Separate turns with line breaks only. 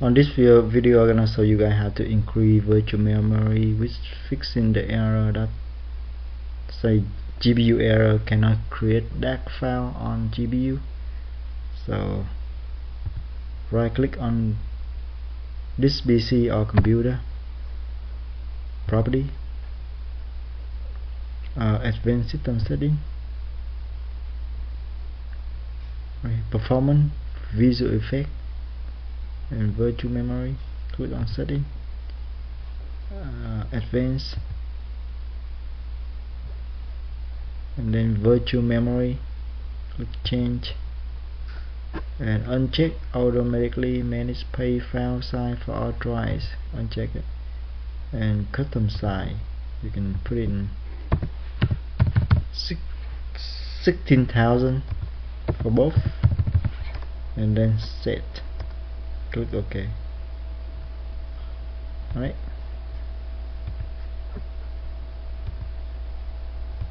On this video I'm gonna show you guys how to increase virtual memory with fixing the error that say GPU error cannot create DAG file on GPU. So right click on this PC or computer, property, advanced system setting, performance, visual effect, and virtual memory. Click on setting, advanced, and then virtual memory. Click change, and uncheck automatically manage page file size for all drives. Uncheck it, and custom size you can put in 16,000 for both, and then set. Click OK. Alright.